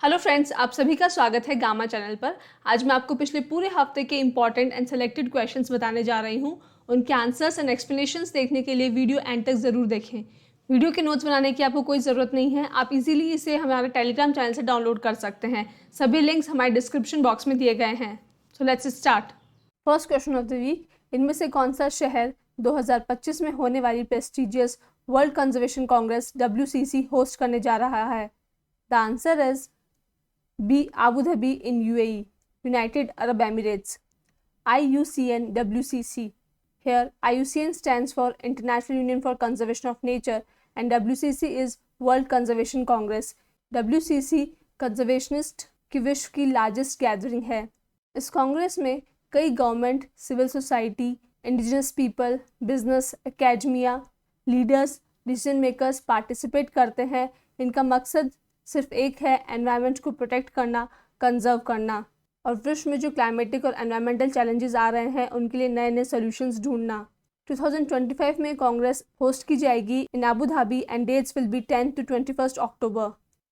Hello friends, आप सभी का स्वागत है गामा चैनल पर। आज मैं आपको पिछले पूरे हफ्ते के इंपॉर्टेंट एंड सेलेक्टेड क्वेश्चंस बताने जा रही हूं। उनके आंसर्स एंड एक्सप्लेनेशंस देखने के लिए वीडियो एंड तक ज़रूर देखें। वीडियो के नोट्स बनाने की आपको कोई ज़रूरत नहीं है, आप इजीली इसे हमारे टेलीग्राम चैनल से डाउनलोड कर सकते हैं। सभी लिंक्स हमारे डिस्क्रिप्शन बॉक्स में दिए गए हैं। So let's start. First question of the week, इनमें से कौन सा शहर 2025 में होने वाली prestigious world conservation congress WCC host करने जा रहा है? The answer is B. Abu Dhabi in UAE, United Arab Emirates. IUCN WCC. Here, IUCN stands for International Union for Conservation of Nature and WCC is World Conservation Congress. WCC conservationist की विश्व की largest gathering है। इस congress में कई government, civil society, indigenous people, business, academia, leaders, decision makers participate करते हैं। इनका मकसद सिर्फ एक है, एनवायरनमेंट को प्रोटेक्ट करना, कंजर्व करना और विश्व में जो क्लाइमेटिक और एनवायरमेंटल चैलेंजेस आ रहे हैं उनके लिए नए नए सॉल्यूशंस ढूंढना। 2025 में कांग्रेस होस्ट की जाएगी in Abu Dhabi and dates will be 10 to 21 October.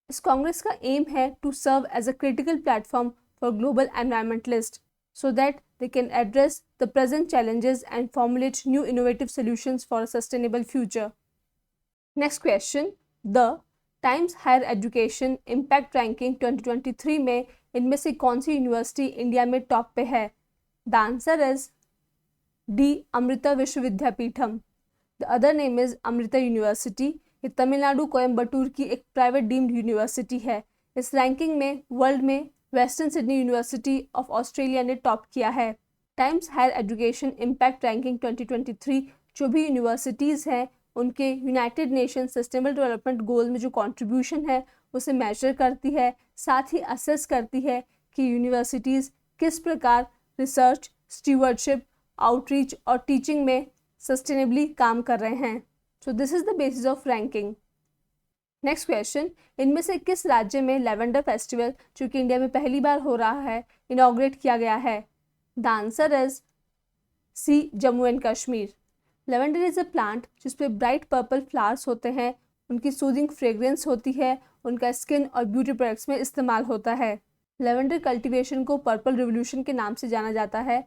इस कांग्रेस का एम है to serve as a critical platform for global environmentalist so that they can address the present challenges and formulate new innovative solutions for a sustainable future. Next question, the Times higher education impact ranking 2023 में इनमें से कौन सी university India में top पे है? The answer is D, Amrita Vishwavidyapeetham. The other name is Amrita university. ये तमिलनाडु कोयम्बटूर की एक प्राइवेट डीम्ड यूनिवर्सिटी है। इस रैंकिंग में वर्ल्ड में western Sydney university of Australia ने टॉप किया है। Times higher education impact ranking 2023 जो भी यूनिवर्सिटीज़ हैं उनके United nation sustainable development goal में जो कंट्रीब्यूशन है उसे मेजर करती है, साथ ही असेस करती है कि यूनिवर्सिटीज़ किस प्रकार रिसर्च, स्टीवर्डशिप, आउटरीच और टीचिंग में सस्टेनेबली काम कर रहे हैं। So this is the basis of ranking. Next question, इनमें से किस राज्य में लेवेंडर फेस्टिवल जो कि इंडिया में पहली बार हो रहा है इनॉग्रेट किया गया है? The answer is C, Jammu and Kashmir. Lavender is a plant जिसपे ब्राइट पर्पल फ्लावर्स होते हैं, उनकी सूदिंग फ्रेग्रेंस होती है, उनका स्किन और ब्यूटी प्रोडक्ट्स में इस्तेमाल होता है। लेवेंडर कल्टीवेशन को पर्पल रिवोल्यूशन के नाम से जाना जाता है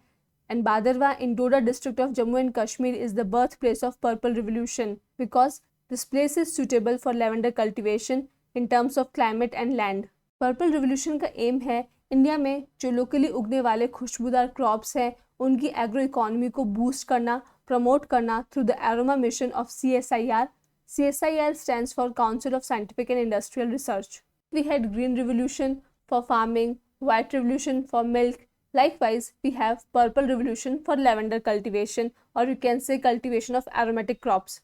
and Bhaderwah in Doda district of Jammu and Kashmir is the birthplace of purple revolution because this place is suitable for lavender cultivation in terms of climate and land. Purple revolution का aim है India में जो लोकली उगने वाले खुशबूदार crops हैं उनकी agro economy को बूस्ट करना, प्रमोट करना through the aroma mission of CSIR. CSIR stands for Council of Scientific and Industrial Research. We had green revolution for farming, white revolution for milk. Likewise, we have purple revolution for lavender cultivation, or you can say cultivation of aromatic crops.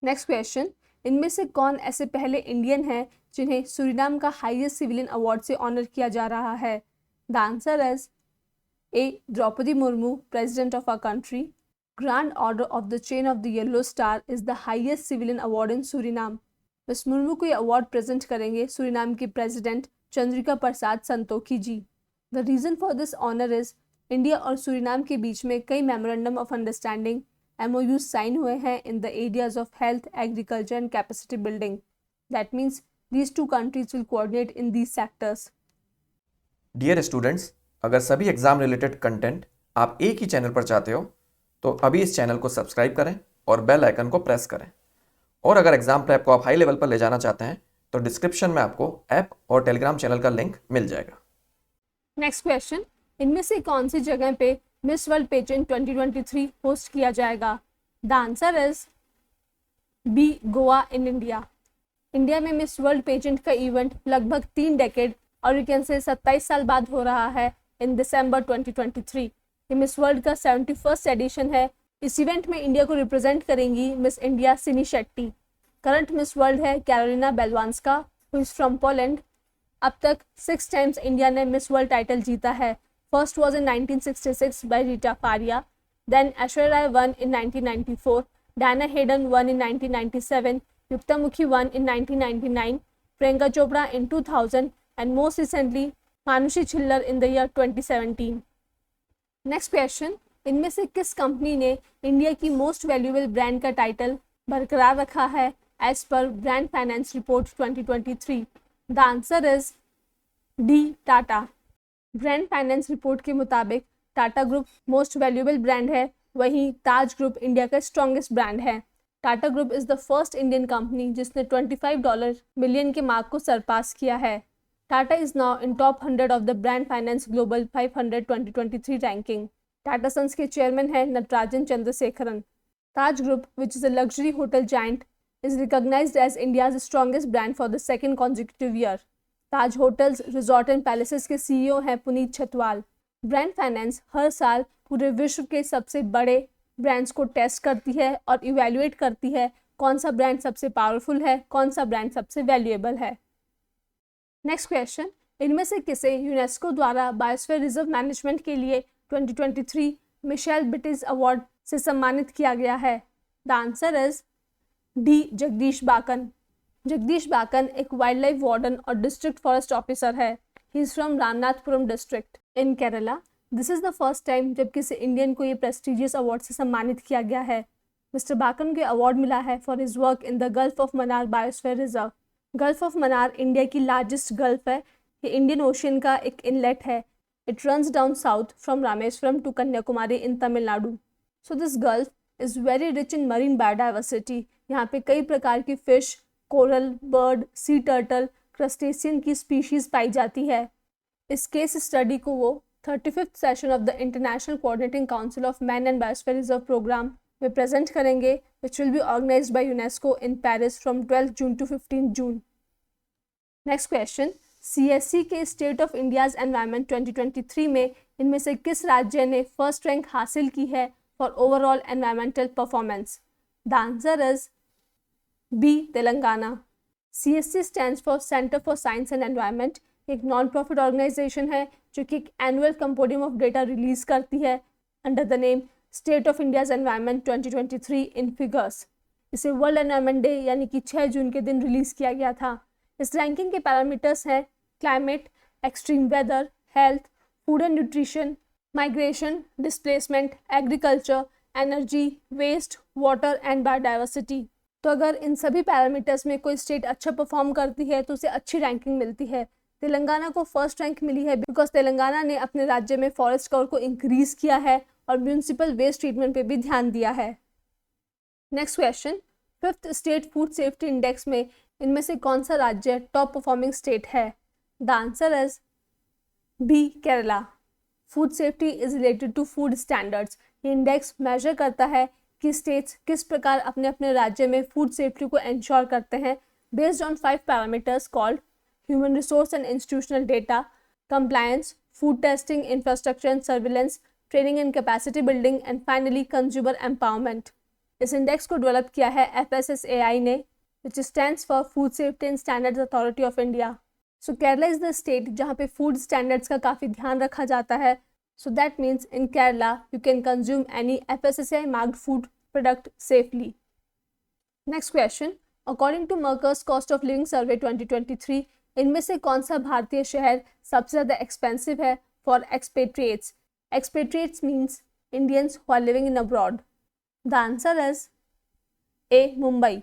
Next question, इनमें से कौन ऐसे पहले Indian हैं जिन्हें Suriname का highest civilian award से honour किया जा रहा है? The answer is A, Draupadi Murmu, president of our country. Grand Order of the Chain of the Yellow Star is the highest civilian award in Suriname. Miss Murmu को ये अवार्ड प्रेजेंट करेंगे Suriname के president Chandrika Prasad Santokhi ji. The reason for this honour is India और Suriname के बीच में कई memorandum of understanding MOUs sign हुए हैं in the areas of health, agriculture and capacity building. That means these two countries will coordinate in these sectors. Dear students, अगर सभी exam related content आप एक ही चैनल पर चाहते हो तो अभी इस चैनल को सब्सक्राइब करें और बेल आइकन को प्रेस करें। और अगर एग्जाम प्रेप को आप हाई लेवल पर ले जाना चाहते हैं तो डिस्क्रिप्शन में आपको ऐप और टेलीग्राम चैनल का लिंक मिल जाएगा। नेक्स्ट क्वेश्चन, इनमें से कौन सी जगह पे मिस वर्ल्ड पेजेंट 2023 होस्ट किया जाएगा? The answer is B, Goa in India. India में मिस वर्ल्ड पेजेंट का इवेंट लगभग 3 डेकेड और यू कैन से 27 साल बाद हो रहा है इन दिसंबर 2023। ये मिस वर्ल्ड का 71st एडिशन है। इस इवेंट में इंडिया को रिप्रेजेंट करेंगी Miss India Sini Shetty. Current Miss World है Karolina Bielawska who is from Poland. अब तक 6 टाइम्स इंडिया ने मिस वर्ल्ड टाइटल जीता है। First was in 1966 by Reita Faria, then Aishwarya Rai won in 1994, Diana Hayden won in 1997, Yukta Mookhey won in 1999, Priyanka Chopra in 2000 and most recently Manushi Chhillar in the year 2017। Next question, इनमें से किस company ने India की मोस्ट वैल्यूएबल ब्रांड का टाइटल बरकरार रखा है as per brand finance report 2023? The answer is D, Tata. Brand finance report के मुताबिक Tata group most valuable brand है, वहीं ताज ग्रुप इंडिया का स्ट्रॉन्गेस्ट ब्रांड है। Tata group is the first Indian company जिसने $25 मिलियन के मार्क को सरपास किया है। Tata is now in top 100 of the brand finance global 500 2023 ranking. Tata sons के चेयरमैन है नटराजन चंद्रशेखरन। ताज group, which is a luxury hotel giant, is recognized as India's strongest brand for the second consecutive year. Taj hotels, resort and palaces के CEO हैं Puneet Chhatwal. Brand finance हर साल पूरे विश्व के सबसे बड़े ब्रांड्स को टेस्ट करती है और इवैल्यूएट करती है कौन सा ब्रांड सबसे पावरफुल है, कौन सा ब्रांड सबसे वैल्यूएबल है। नेक्स्ट क्वेश्चन, इनमें से किसे यूनेस्को द्वारा बायोस्फीयर रिजर्व मैनेजमेंट के लिए 2023 मिशेल बिटिज अवार्ड से सम्मानित किया गया है? The answer is D, Jagdish Bakan. Jagdish Bakan एक वाइल्ड लाइफ वार्डन और डिस्ट्रिक्ट फॉरेस्ट ऑफिसर है। He is from Ramanathapuram district in Kerala. This is the first time जब किसी इंडियन को ये प्रेस्टिजियस अवार्ड से सम्मानित किया गया है। मिस्टर बाकन को अवार्ड मिला है for his work in the gulf of Mannar biosphere reserve. Gulf of Mannar India की लार्जेस्ट गल्फ है। ये इंडियन ओशियन का एक इनलेट है। It runs down south from Rameswaram to Kanyakumari in Tamil Nadu. So this gulf is very rich in marine biodiversity. यहाँ पे कई प्रकार की fish, coral, bird, sea turtle, crustacean की स्पीशीज पाई जाती है। इस केस स्टडी को वो 35th session of the international coordinating council of man and biosphere reserve programme में प्रेजेंट करेंगे, which will be organised by UNESCO in Paris from 12 June to 15 June. Next question, CSC के state of India's environment 2023 में इनमें से किस राज्य ने first rank हासिल की है for overall environmental performance? The answer is B, Telangana. CSC stands for centre for science and environment. एक नॉन प्रॉफिट ऑर्गेनाइजेशन है जो कि एक annual compendium of data release करती है under the name state of India's environment 2023 in figures. इसे world environment day यानी कि 6 जून के दिन रिलीज किया गया था। इस रैंकिंग के पैरामीटर्स हैं climate, extreme weather, health, food and nutrition, migration, displacement, agriculture, energy, waste, water and biodiversity. तो अगर इन सभी पैरामीटर्स में कोई स्टेट अच्छा परफॉर्म करती है तो उसे अच्छी रैंकिंग मिलती है। तेलंगाना को फर्स्ट रैंक मिली है बिकॉज तेलंगाना ने अपने राज्य में फॉरेस्ट कवर को इंक्रीज किया है और म्यूनिसिपल वेस्ट ट्रीटमेंट पे भी ध्यान दिया है। Next question, 5th state food safety index में इनमें से कौन सा राज्य टॉप परफॉर्मिंग स्टेट है? The answer is B, Kerala. Food safety is related to food standards. ये इंडेक्स मेजर करता है कि स्टेट्स किस प्रकार अपने अपने राज्य में फूड सेफ्टी को इंश्योर करते हैं based on 5 parameters called human resource and institutional data, compliance, food testing, infrastructure and surveillance, training and capacity building and finally consumer empowerment. इस इंडेक्स को डेवलप किया है FSSAI ने, which stands for Food Safety and Standards Authority of India. So Kerala is the state जहाँ पे food standards का काफ़ी ध्यान रखा जाता है। So that means in Kerala you can consume any FSSAI marked food product safely. Next question, according to Mercer's Cost of Living Survey 2023, इनमें से कौन सा भारतीय शहर सबसे ज़्यादा एक्सपेंसिव है for expatriates? Expatriates means Indians who are living in abroad. The answer is A, Mumbai.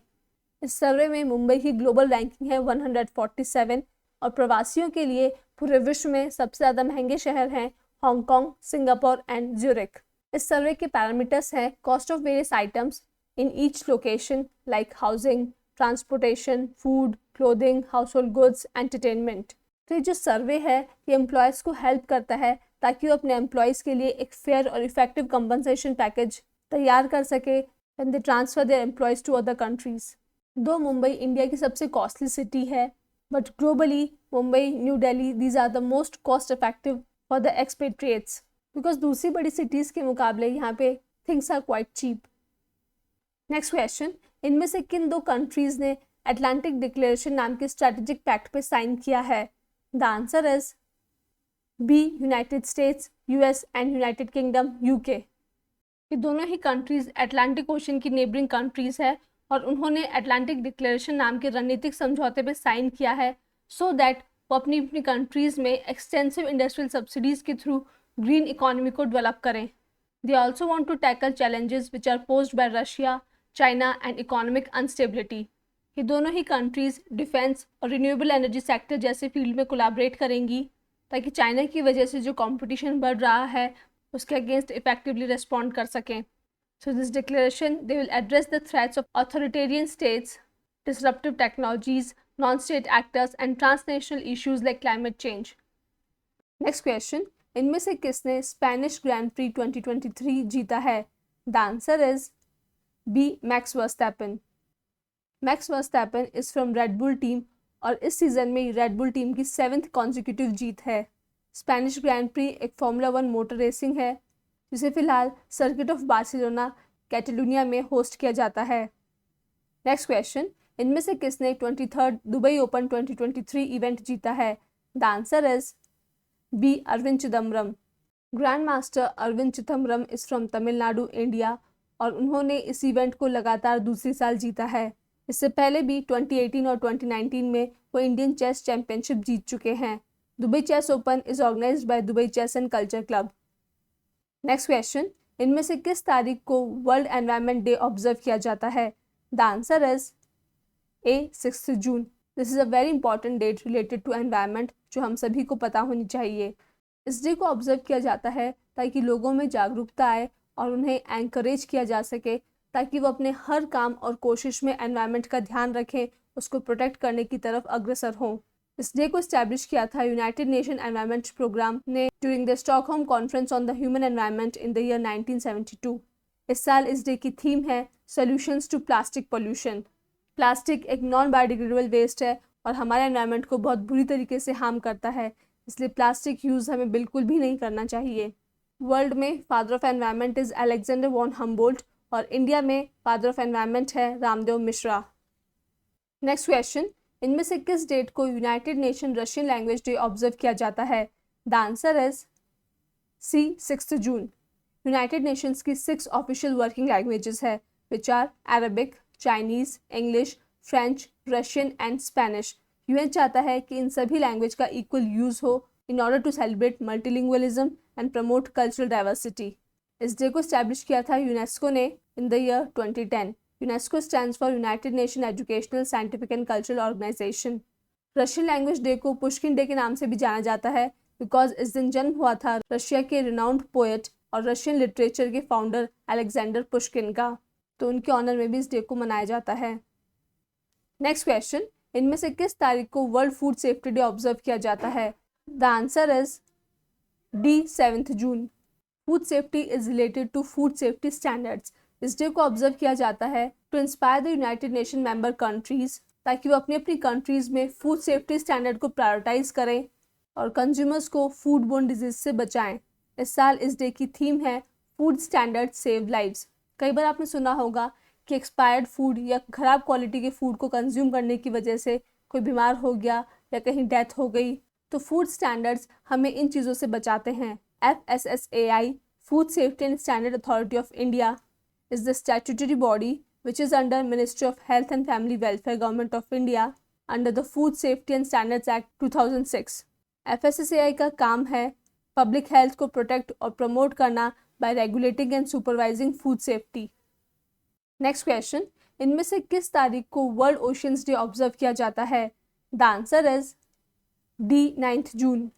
इस सर्वे में मुंबई की ग्लोबल रैंकिंग है 147 और प्रवासियों के लिए पूरे विश्व में सबसे ज़्यादा महंगे शहर हैं हांगकांग, सिंगापुर एंड ज्यूरिक। इस सर्वे के पैरामीटर्स हैं cost of various items in each location like housing, transportation, food, clothing, house hold goods, entertainment. तो ये जो सर्वे है ये एम्प्लॉयज़ को हेल्प करता है ताकि वो अपने एम्प्लॉयज़ के लिए एक फेयर और इफेक्टिव कंपनसेशन पैकेज तैयार कर सके when they transfer their employees to other countries. Though Mumbai India की सबसे कॉस्टली सिटी है, but globally Mumbai, new Delhi, these are the most cost effective for the expatriates because दूसरी बड़ी सिटीज़ के मुकाबले यहाँ पे things are quite cheap. Next question, इनमें से किन 2 कंट्रीज़ ने अटलांटिक डिक्लेरेशन नाम के स्ट्रेटेजिक पैक्ट पे साइन किया है? The answer is B, United States, US and United Kingdom, UK। ये दोनों ही कंट्रीज़ अटलांटिक ओशन की नेबरिंग कंट्रीज़ है और उन्होंने अटलांटिक डिक्लेरेशन नाम के रणनीतिक समझौते पे साइन किया है सो दैट वो अपनी अपनी कंट्रीज़ में एक्सटेंसिव इंडस्ट्रियल सब्सिडीज़ के थ्रू ग्रीन इकोनॉमी को डेवलप करें। They also want to tackle challenges which are posed by Russia, China and economic instability. ये दोनों ही कंट्रीज़ डिफेंस और रिन्यूएबल एनर्जी सेक्टर जैसे फील्ड में कोलैबोरेट करेंगी ताकि चाइना की वजह से जो कंपटीशन बढ़ रहा है उसके अगेंस्ट इफेक्टिवली रिस्पॉन्ड कर सकें. So this declaration, they will address the threats of authoritarian states, disruptive technologies, non-state actors and transnational issues like climate change. Next question, इनमें से किसने स्पेनिश ग्रैंड प्री 2023 जीता है? The answer is B. Max Verstappen. Max Verstappen is from Red Bull team और इस season में Red Bull team की 7th consecutive जीत है. स्पेनिश ग्रैंड प्री एक फॉर्मूला 1 मोटर रेसिंग है जिसे फिलहाल सर्किट ऑफ बार्सिलोना कैटेलुनिया में होस्ट किया जाता है. नेक्स्ट क्वेश्चन, इनमें से किसने 23rd दुबई ओपन 2023 इवेंट जीता है? The answer is B. Arvind Chidambaram. Grand master Arvind Chidambaram is from Tamil Nadu, India और उन्होंने इस इवेंट को लगातार दूसरी साल जीता है. इससे पहले भी 2018 और 2019 में वो इंडियन चेस चैंपियनशिप जीत चुके हैं. Dubai chess open is organised by Dubai chess and culture club. Next question, इनमें से किस तारीख को वर्ल्ड एनवायरनमेंट डे ऑब्जर्व किया जाता है? The answer is A. 6 June. This is a very important date related to environment जो हम सभी को पता होनी चाहिए. इस डे को ऑब्जर्व किया जाता है ताकि लोगों में जागरूकता आए और उन्हें एनकरेज किया जा सके ताकि वो अपने हर काम और कोशिश में एनवायरनमेंट का ध्यान रखें, उसको प्रोटेक्ट करने की तरफ अग्रसर हों. इस डे को इस्टेब्लिश किया था यूनाइटेड नेशन एनवायरनमेंट प्रोग्राम ने during the Stockholm conference on the human environment in the year 1972. इस साल इस डे की थीम है solutions to plastic pollution. Plastic एक नॉन बायोडिग्रेडेबल वेस्ट है और हमारे एनवायरनमेंट को बहुत बुरी तरीके से हार्म करता है, इसलिए प्लास्टिक यूज़ हमें बिल्कुल भी नहीं करना चाहिए. वर्ल्ड में father of environment is Alexander von Humboldt और इंडिया में फादर ऑफ एनवायरनमेंट है रामदेव मिश्रा. नेक्स्ट क्वेश्चन, इनमें से किस डेट को United Nation Russian language day observe किया जाता है? The answer is C. 6 June. United Nations की 6 ऑफिशियल वर्किंग लैंग्वेजेस है which are Arabic, Chinese, English, French, Russian and Spanish. UN चाहता है कि इन सभी लैंग्वेज का इक्वल यूज़ हो in order to celebrate multilingualism and promote cultural diversity. इस day को इस्टेब्लिश किया था यूनेस्को ने in the year 2010. UNESCO stands for United Nations Educational, Scientific and Cultural Organization. Russian language day को Pushkin day के नाम से भी जाना जाता है बिकॉज इस दिन जन्म हुआ था रशिया के रिनाउंड पोएट और रशियन लिटरेचर के फाउंडर अलेक्जेंडर पुष्किन का, तो उनके ऑनर में भी इस डे को मनाया जाता है. नेक्स्ट क्वेश्चन, इनमें से किस तारीख को world food safety day observe किया जाता है? The answer is D. 7 June. Food safety is related to food safety standards. इस डे को ऑब्जर्व किया जाता है to inspire the United Nation member countries ताकि वो अपनी अपनी कंट्रीज में फूड सेफ्टी स्टैंडर्ड को प्रायोरिटाइज करें और कंज्यूमर्स को फूड बोर्न डिजीज से बचाएं. इस साल इस डे की थीम है फूड स्टैंडर्ड सेव लाइव्स. कई बार आपने सुना होगा कि एक्सपायर्ड फूड या ख़राब क्वालिटी के फूड को कंज्यूम करने की वजह से कोई बीमार हो गया या कहीं डेथ हो गई, तो फूड स्टैंडर्ड्स हमें इन चीज़ों से बचाते हैं. FSSAI, food safety and standard authority of India, is the statutory body which is under Ministry of Health and Family Welfare, Government of India, under the Food Safety and Standards Act 2006. FSSAI का काम है public health को protect और promote करना bye regulating and supervising food safety. Next question, इनमें से किस तारीख को वर्ल्ड ओशियंस डे ऑब्जर्व किया जाता है? The answer is D. 9 June.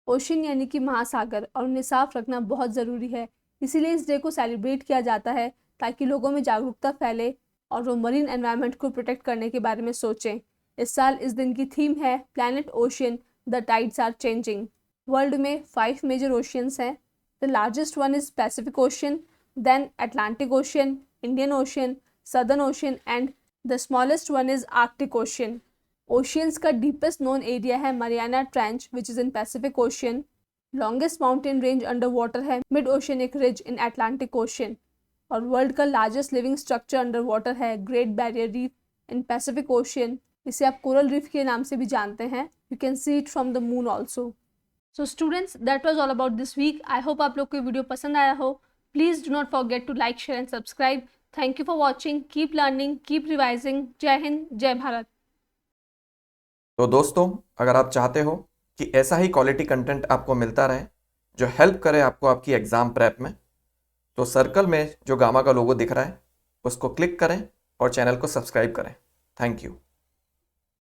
Ocean यानी कि महासागर और उन्हें साफ रखना बहुत ज़रूरी है, इसीलिए इस डे को सेलिब्रेट किया जाता है ताकि लोगों में जागरूकता फैले और वो मरीन एनवायरनमेंट को प्रोटेक्ट करने के बारे में सोचें. इस साल इस दिन की थीम है planet ocean, the tides are changing. World में 5 मेजर ओशियंस हैं. The largest one is Pacific Ocean, then Atlantic Ocean, Indian Ocean, Southern Ocean and the smallest one is Arctic Ocean. Oceans का deepest known area है Mariana Trench which is in Pacific Ocean. Longest mountain range under water है mid oceanic ridge in Atlantic Ocean और world का largest living structure under water है great barrier reef इन Pacific ocean. इसे आप coral reef के नाम से भी जानते हैं. You can see it from the moon also. So students, that was all about this week. I hope आप लोग को वीडियो पसंद आया हो. Please do not forget to like, share and subscribe. Thank you for watching. Keep learning, keep revising. जय हिंद, जय भारत. तो दोस्तों, अगर आप चाहते हो कि ऐसा ही क्वालिटी कंटेंट आपको मिलता रहे जो हेल्प करे आपको आपकी एग्ज़ाम प्रेप में, तो सर्कल में जो गामा का लोगो दिख रहा है उसको क्लिक करें और चैनल को सब्सक्राइब करें. Thank you.